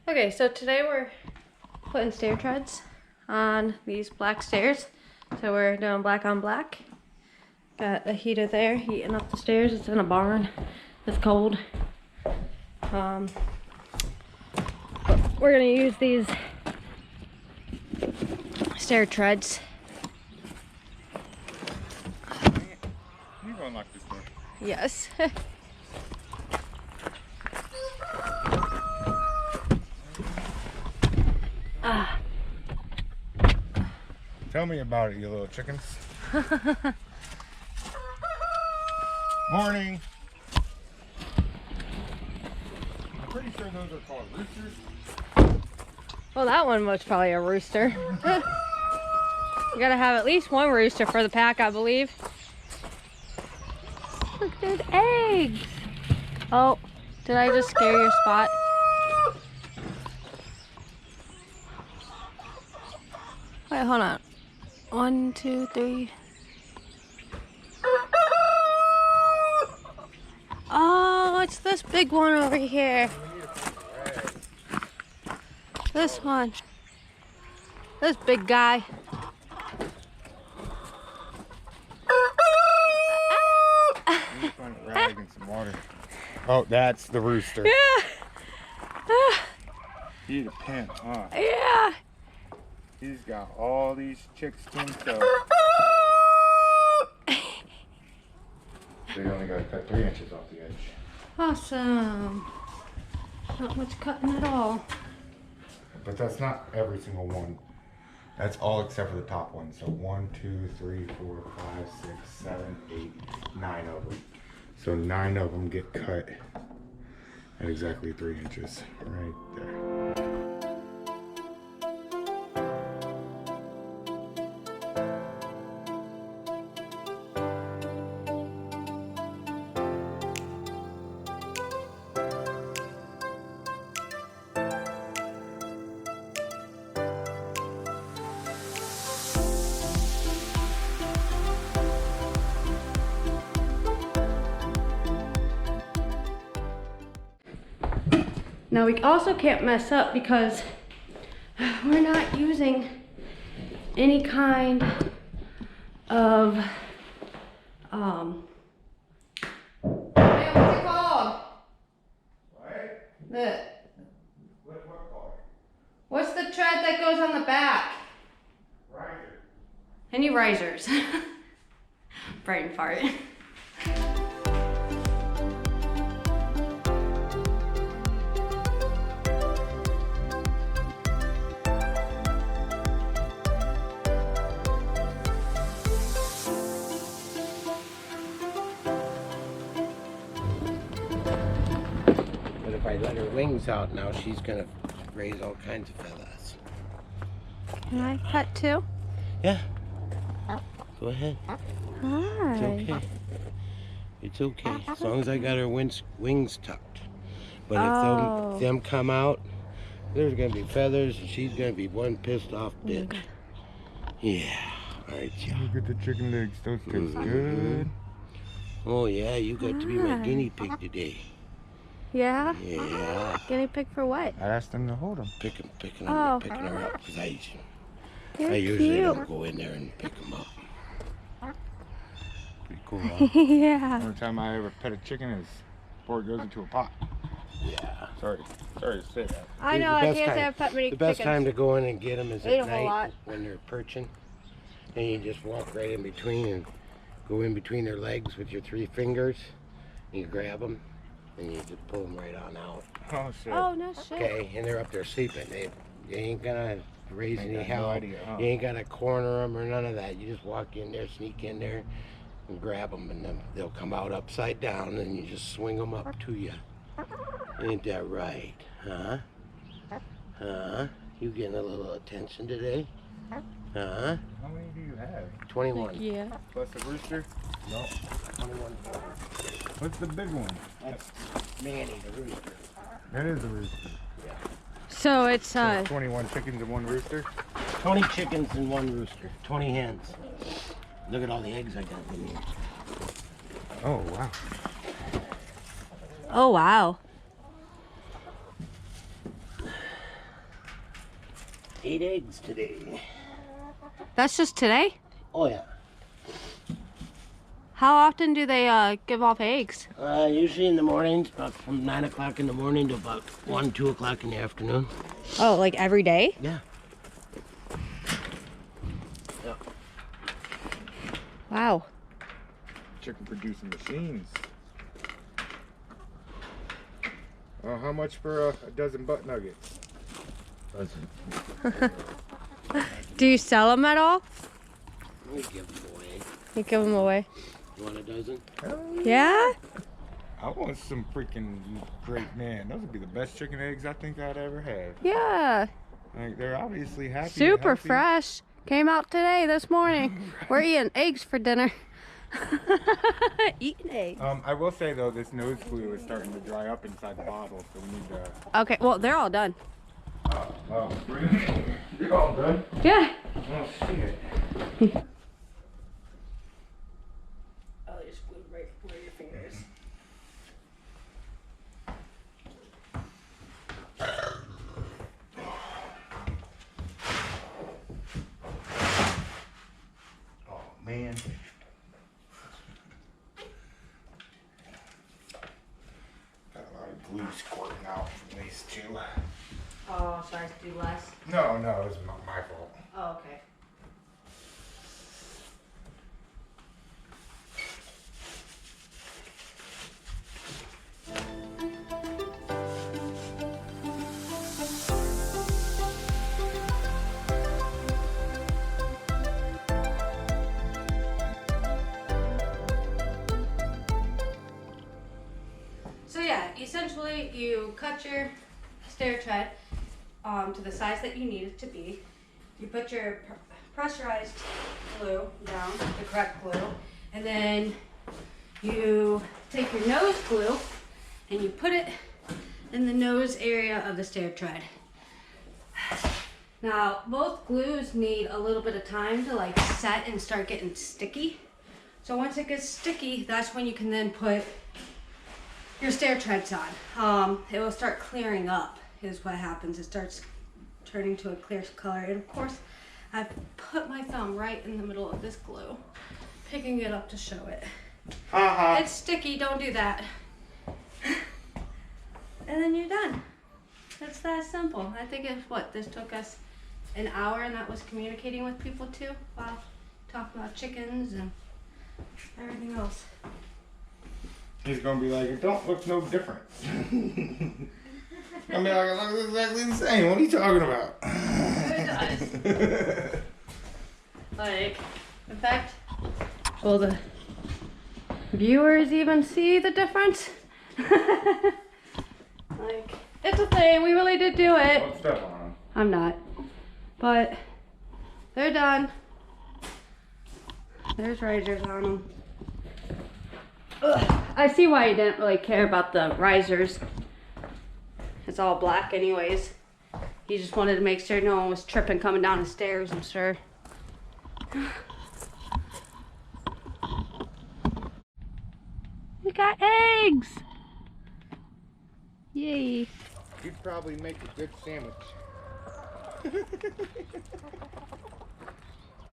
Okay, so today we're putting stair treads on these black stairs. So we're doing black on black. Got a heater there, heating up the stairs. It's in a barn. It's cold. But we're gonna use these stair treads. You go unlock this door. Yes. Tell me about it, you little chickens. Morning. I'm pretty sure those are called roosters. Well, that one was probably a rooster. You gotta have at least one rooster for the pack, I believe. Look, there's eggs. Oh, did I just scare your spot? Wait, hold on. 1, 2, 3. Oh, it's this big one over here. This one. This big guy. Find a rag and some water. Oh, that's the rooster. Yeah. He's a pimp, huh? Yeah. He's got all these chicks to himself. So you only got to cut 3 inches off the edge. Awesome. Not much cutting at all. But that's not every single one. That's all except for the top one. So 1, 2, 3, 4, 5, 6, 7, 8, 9 of them. So 9 of them get cut at exactly 3 inches right there. Now we also can't mess up because we're not using any kind of hey, what's it called? What? What called? What's the tread that goes on the back? Riser. Any risers? Brain fart. If I let her wings out now, she's gonna raise all kinds of feathers. Can I cut too? Yeah. Go ahead. Hi. It's okay. It's okay. As long as I got her wings tucked. But if them come out, there's gonna be feathers and she's gonna be one pissed off bitch. Yeah. Alright, yeah. Look at the chicken legs. Those taste good. Oh yeah, you got to be my guinea pig today. Yeah? Yeah. Guinea pig for what? I asked them to hold them. Picking Oh. her up because I You're usually cute. don't go in there and pick them up. Pretty cool, huh? Yeah. Every time I ever pet a chicken is before it goes into a pot. Yeah. Sorry to say that. I know, I can't say I've pet many The best time chickens. to go in and get them is They eat at a whole night lot. when they're perching. And you just walk right in between and go in between their legs with your 3 fingers. And you grab them and you just pull them right on out. Oh shit. Oh, no shit. Okay, and they're up there sleeping. You ain't gonna raise any got no hell. idea, huh? You ain't gotta corner them or none of that. You just walk in there, sneak in there, and grab them, and then they'll come out upside down, and you just swing them up to you. Ain't that right, huh? Huh? You getting a little attention today? Huh? How many do you have? 21. Yeah. Plus a rooster? No, 21. What's the big one? That's Manny, the rooster. That is a rooster. Yeah. So it's So 21 chickens and 1 rooster? 20 chickens and 1 rooster. 20 hens. Look at all the eggs I got in here. Oh, wow. oh wow. 8 eggs today. That's just today? Oh yeah. How often do they give off eggs? Usually in the mornings, about from 9 o'clock in the morning to about 1, 2 o'clock in the afternoon. Oh, like every day? Yeah. Wow. Chicken producing machines. How much for a dozen butt nuggets? Do you sell them at all? We give them away. You give them away. You want a dozen? Yeah? I want some freaking great, man. Those would be the best chicken eggs I think I'd ever have. Yeah. Like, they're obviously happy. Super healthy. fresh. Came out today, this morning. We're eating eggs for dinner. Eating eggs. I will say though, this nose glue is starting to dry up inside the bottle, so we need to. Okay, well, they're all done. Oh, you're all done? Yeah. Oh shit. Oh, just glue right where your fingers. Oh man. Got a lot of glue squirting out from these two. Oh, sorry to do less. No, it was my fault. Oh, okay. So yeah, essentially you cut your stair tread to the size that you need it to be. You put your pressurized glue down, the correct glue, and then you take your nose glue and you put it in the nose area of the stair tread. Now, both glues need a little bit of time to like set and start getting sticky. So once it gets sticky, that's when you can then put your stair treads on. It will start clearing up is what happens. It starts turning to a clear color. And of course, I put my thumb right in the middle of this glue, picking it up to show it. It's sticky, don't do that. And then you're done. It's that simple. I think this took us an hour, and that was communicating with people too, while talking about chickens and everything else. He's gonna be like, it don't look no different. I mean, like, it looks exactly the same. What are you talking about? It does. Like, in fact, will the viewers even see the difference? Like, it's a thing. We really did do it. Don't step on them. I'm not. But they're done. There's risers on them. Ugh, I see why you didn't really care about the risers. It's all black anyways. You just wanted to make sure no one was tripping coming down the stairs, I'm sure. We got eggs! Yay. You'd probably make a good sandwich.